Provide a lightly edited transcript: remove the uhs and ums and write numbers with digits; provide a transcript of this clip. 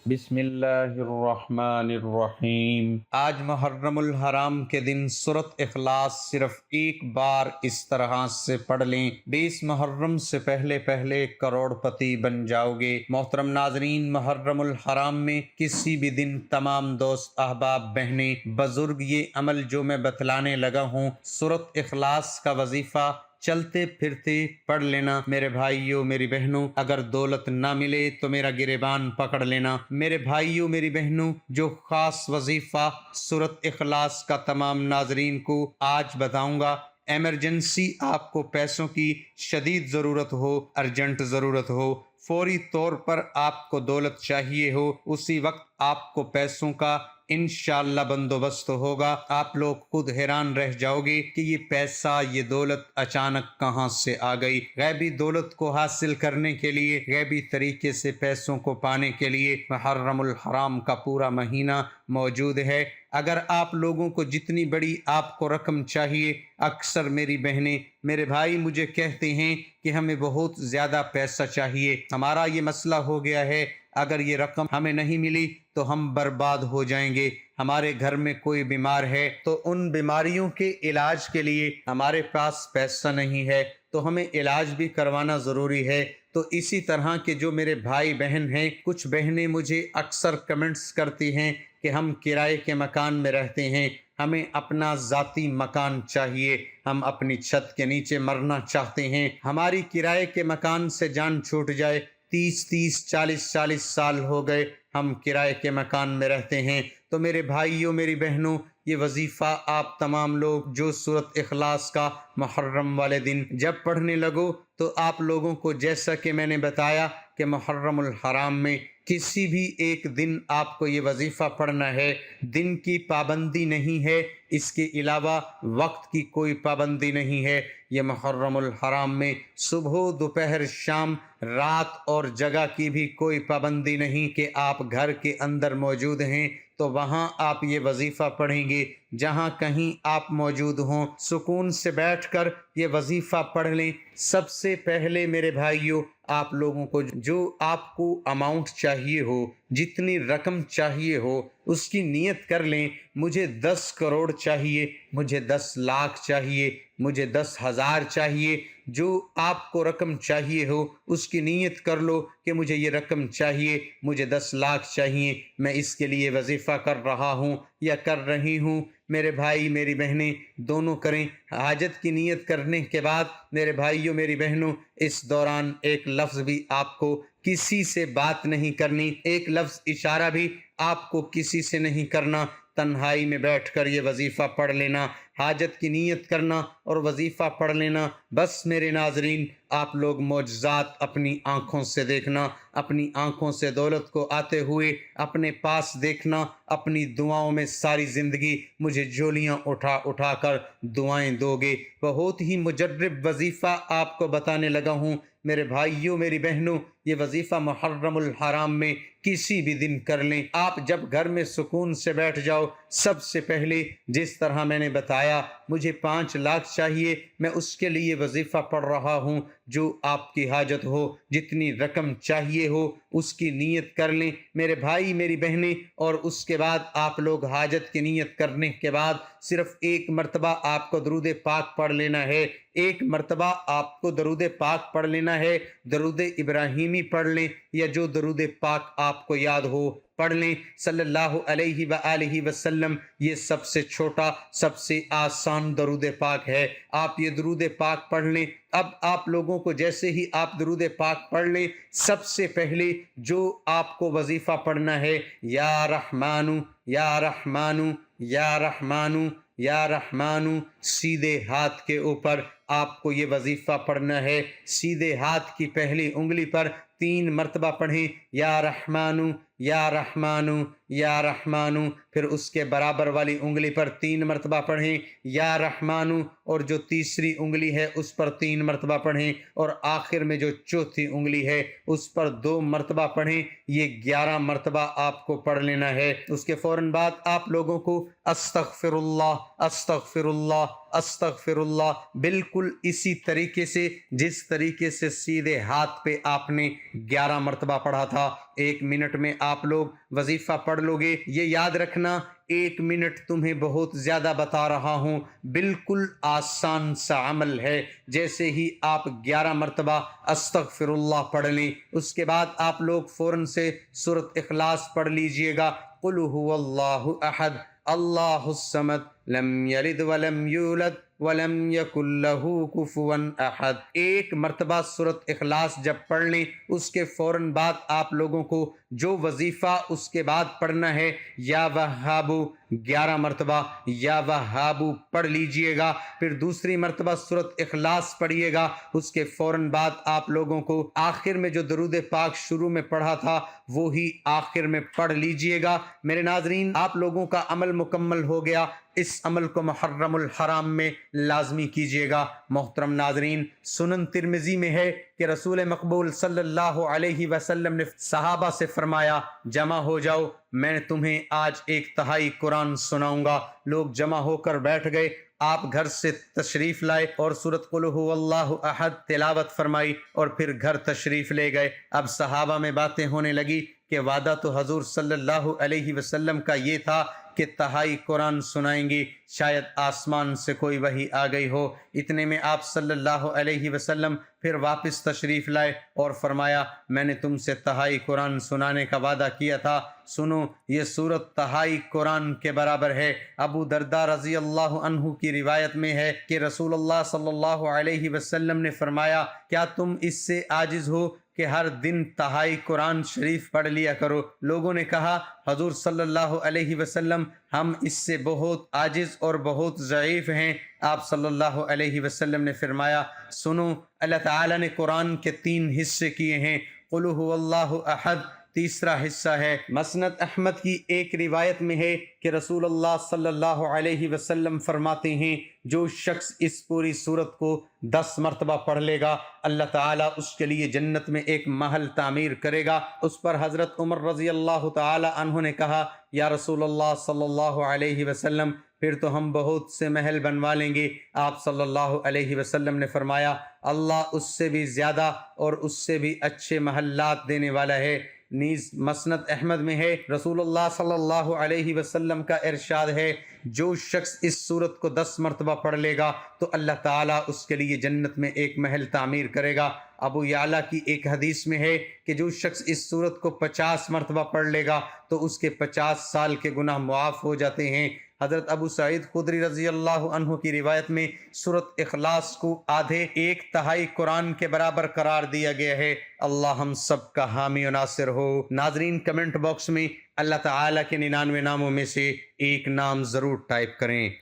بسم اللہ الرحمن الرحیم۔ آج محرم الحرام کے دن سورۃ اخلاص صرف ایک بار اس طرح سے پڑھ لیں، 20 محرم سے پہلے پہلے کروڑ پتی بن جاؤ گے۔ محترم ناظرین، محرم الحرام میں کسی بھی دن تمام دوست احباب بہنیں بزرگ یہ عمل جو میں بتلانے لگا ہوں، سورۃ اخلاص کا وظیفہ چلتے پھرتے پڑھ لینا۔ میرے بھائیوں میری بہنوں، اگر دولت نہ ملے تو میرا گریبان پکڑ لینا۔ میرے بھائیوں میری بہنوں، جو خاص وظیفہ سورۃ اخلاص کا تمام ناظرین کو آج بتاؤں گا، ایمرجنسی آپ کو پیسوں کی شدید ضرورت ہو، ارجنٹ ضرورت ہو، فوری طور پر آپ کو دولت چاہیے ہو، اسی وقت آپ کو پیسوں کا انشاءاللہ بندوبست ہوگا۔ آپ لوگ خود حیران رہ جاؤ گے کہ یہ پیسہ، یہ دولت اچانک کہاں سے آ گئی۔ غیبی دولت کو حاصل کرنے کے لیے، غیبی طریقے سے پیسوں کو پانے کے لیے محرم الحرام کا پورا مہینہ موجود ہے۔ اگر آپ لوگوں کو جتنی بڑی آپ کو رقم چاہیے، اکثر میری بہنیں میرے بھائی مجھے کہتے ہیں کہ ہمیں بہت زیادہ پیسہ چاہیے، ہمارا یہ مسئلہ ہو گیا ہے، اگر یہ رقم ہمیں نہیں ملی تو ہم برباد ہو جائیں گے، ہمارے گھر میں کوئی بیمار ہے تو ان بیماریوں کے علاج کے لیے ہمارے پاس پیسہ نہیں ہے، تو ہمیں علاج بھی کروانا ضروری ہے۔ تو اسی طرح کے جو میرے بھائی بہن ہیں، کچھ بہنیں مجھے اکثر کمنٹس کرتی ہیں کہ ہم کرائے کے مکان میں رہتے ہیں، ہمیں اپنا ذاتی مکان چاہیے، ہم اپنی چھت کے نیچے مرنا چاہتے ہیں، ہماری کرائے کے مکان سے جان چھوٹ جائے، 30 سال ہو گئے ہم کرائے کے مکان میں رہتے ہیں۔ تو میرے بھائیوں میری بہنوں، یہ وظیفہ آپ تمام لوگ جو سورۃ اخلاص کا محرم والے دن جب پڑھنے لگو، تو آپ لوگوں کو جیسا کہ میں نے بتایا کہ محرم الحرام میں کسی بھی ایک دن آپ کو یہ وظیفہ پڑھنا ہے، دن کی پابندی نہیں ہے، اس کے علاوہ وقت کی کوئی پابندی نہیں ہے۔ یہ محرم الحرام میں صبح، دوپہر، شام، رات اور جگہ کی بھی کوئی پابندی نہیں کہ آپ گھر کے اندر موجود ہیں تو وہاں آپ یہ وظیفہ پڑھیں گے، جہاں کہیں آپ موجود ہوں سکون سے بیٹھ کر یہ وظیفہ پڑھ لیں۔ سب سے پہلے میرے بھائیوں، آپ لوگوں کو جو آپ کو اماؤنٹ چاہیے ہو، جتنی رقم چاہیے ہو، اس کی نیت کر لیں۔ مجھے 10 کروڑ چاہیے، مجھے 10 لاکھ چاہیے، مجھے 10,000 چاہیے، جو آپ کو رقم چاہیے ہو اس کی نیت کر لو کہ مجھے یہ رقم چاہیے، مجھے 10 لاکھ چاہیے، میں اس کے لیے وظیفہ کر رہا ہوں یا کر رہی ہوں۔ میرے بھائی میری بہنیں دونوں کریں۔ حاجت کی نیت کرنے کے بعد میرے بھائیوں میری بہنوں، اس دوران ایک لفظ بھی آپ کو کسی سے بات نہیں کرنی، ایک لفظ اشارہ بھی آپ کو کسی سے نہیں کرنا، تنہائی میں بیٹھ کر یہ وظیفہ پڑھ لینا، حاجت کی نیت کرنا اور وظیفہ پڑھ لینا۔ بس میرے ناظرین، آپ لوگ معجزات اپنی آنکھوں سے دیکھنا، اپنی آنکھوں سے دولت کو آتے ہوئے اپنے پاس دیکھنا، اپنی دعاؤں میں ساری زندگی مجھے جھولیاں اٹھا اٹھا کر دعائیں دو گے۔ بہت ہی مجرب وظیفہ آپ کو بتانے لگا ہوں میرے بھائیوں میری بہنوں، یہ وظیفہ محرم الحرام میں کسی بھی دن کر لیں۔ آپ جب گھر میں سکون سے بیٹھ جاؤ، سب سے پہلے جس طرح میں نے بتایا مجھے 5 لاکھ چاہیے، میں اس کے لیے وظیفہ پڑھ رہا ہوں، جو آپ کی حاجت ہو، جتنی رقم چاہیے ہو اس کی نیت کر لیں میرے بھائی میری بہنیں، اور اس کے بعد آپ لوگ حاجت کی نیت کرنے کے بعد صرف ایک مرتبہ آپ کو درود پاک پڑھ لینا ہے، ایک مرتبہ آپ کو درود پاک پڑھ لینا ہے، درود ابراہیمی پڑھ لیں یا جو درود پاک آپ کو یاد ہو پڑھ لیں، صلی اللہ علیہ وآلہ وسلم۔ یہ سب سے چھوٹا، سب سے آسان درود پاک ہے، آپ یہ درود پاک پڑھ لیں۔ اب آپ لوگوں کو جیسے ہی آپ درود پاک پڑھ لیں، سب سے پہلے جو آپ کو وظیفہ پڑھنا ہے، یا رحمانو یا رحمانو یا رحمانو یا رحمانو، سیدھے ہاتھ کے اوپر آپ کو یہ وظیفہ پڑھنا ہے۔ سیدھے ہاتھ کی پہلی انگلی پر 3 مرتبہ پڑھیں، یا رحمانو یا رحمانو یا رحمانو، پھر اس کے برابر والی انگلی پر 3 مرتبہ پڑھیں، یا رحمانو، اور جو تیسری انگلی ہے اس پر 3 مرتبہ پڑھیں، اور آخر میں جو چوتھی انگلی ہے اس پر 2 مرتبہ پڑھیں۔ یہ 11 مرتبہ آپ کو پڑھ لینا ہے۔ اس کے فوراً بعد آپ لوگوں کو استغفر اللہ استغفر اللہ استغفر اللہ، بالکل اسی طریقے سے جس طریقے سے سیدھے ہاتھ پہ آپ نے 11 مرتبہ پڑھا تھا۔ 1 منٹ میں آپ لوگ وظیفہ پڑھ لوگے۔ یہ یاد رکھنا 1 منٹ تمہیں بہت زیادہ بتا رہا ہوں، بالکل آسان سا عمل ہے۔ جیسے ہی آپ 11 مرتبہ استغفر اللہ پڑھ لیں، اس کے بعد آپ لوگ فوراً سے سورۃ اخلاص پڑھ لیجئے گا۔ قل هو اللہ احد اللہ الصمد لم یلد ولم یولد ولم یکن لہ کفوا احد۔ 1 مرتبہ سورۃ اخلاص جب پڑھ لیں، اس کے فوراً بعد آپ لوگوں کو جو وظیفہ اس کے بعد پڑھنا ہے، یا وہابو 11 مرتبہ یا وہابو پڑھ لیجئے گا۔ پھر دوسری مرتبہ سورۃ اخلاص پڑھیے گا۔ اس کے فوراً بعد آپ لوگوں کو آخر میں جو درود پاک شروع میں پڑھا تھا وہی آخر میں پڑھ لیجئے گا۔ میرے ناظرین، آپ لوگوں کا عمل مکمل ہو گیا، اس عمل کو محرم الحرام میں لازمی کیجئے گا۔ محترم ناظرین، سنن ترمذی میں ہے کہ رسول مقبول صلی اللہ علیہ وسلم نے صحابہ سے فرمایا، جمع ہو جاؤ، میں تمہیں آج 1/3 قرآن سناؤں گا۔ لوگ جمع ہو کر بیٹھ گئے۔ آپ گھر سے تشریف لائے اور سورۃ قل هو اللہ احد تلاوت فرمائی اور پھر گھر تشریف لے گئے۔ اب صحابہ میں باتیں ہونے لگی کہ وعدہ تو حضور صلی اللہ علیہ وسلم کا یہ تھا کہ 1/3 قرآن سنائیں گے، شاید آسمان سے کوئی وحی آ گئی ہو۔ اتنے میں آپ صلی اللہ علیہ وسلم پھر واپس تشریف لائے اور فرمایا، میں نے تم سے 1/3 قرآن سنانے کا وعدہ کیا تھا، سنو یہ سورت 1/3 قرآن کے برابر ہے۔ ابو درداء رضی اللہ عنہ کی روایت میں ہے کہ رسول اللہ صلی اللہ علیہ وسلم نے فرمایا، کیا تم اس سے عاجز ہو کہ ہر دن 1/3 قرآن شریف پڑھ لیا کرو؟ لوگوں نے کہا، حضور صلی اللہ علیہ وسلم ہم اس سے بہت عاجز اور بہت ضعیف ہیں۔ آپ صلی اللہ علیہ وسلم نے فرمایا، سنو، اللہ تعالیٰ نے قرآن کے 3 حصے کیے ہیں۔ قل هو اللہ احد تیسرا حصہ ہے۔ مسند احمد کی ایک روایت میں ہے کہ رسول اللہ صلی اللہ علیہ وسلم فرماتے ہیں، جو شخص اس پوری سورت کو 10 مرتبہ پڑھ لے گا، اللہ تعالیٰ اس کے لیے جنت میں ایک محل تعمیر کرے گا۔ اس پر حضرت عمر رضی اللہ تعالی عنہ نے کہا، یا رسول اللہ صلی اللہ علیہ وسلم، پھر تو ہم بہت سے محل بنوا لیں گے۔ آپ صلی اللہ علیہ وسلم نے فرمایا، اللہ اس سے بھی زیادہ اور اس سے بھی اچھے محلات دینے والا ہے۔ نیز مسند احمد میں ہے، رسول اللہ صلی اللہ علیہ وسلم کا ارشاد ہے، جو شخص اس سورت کو 10 مرتبہ پڑھ لے گا تو اللہ تعالیٰ اس کے لیے جنت میں ایک محل تعمیر کرے گا۔ ابو یعلا کی ایک حدیث میں ہے کہ جو شخص اس سورت کو 50 مرتبہ پڑھ لے گا تو اس کے 50 سال کے گناہ معاف ہو جاتے ہیں۔ حضرت ابو سعید خدری رضی اللہ عنہ کی روایت میں سورۃ اخلاص کو آدھے 1/3 قرآن کے برابر قرار دیا گیا ہے۔ اللہ ہم سب کا حامی و ناصر ہو۔ ناظرین، کمنٹ باکس میں اللہ تعالیٰ کے 99 ناموں میں سے ایک نام ضرور ٹائپ کریں۔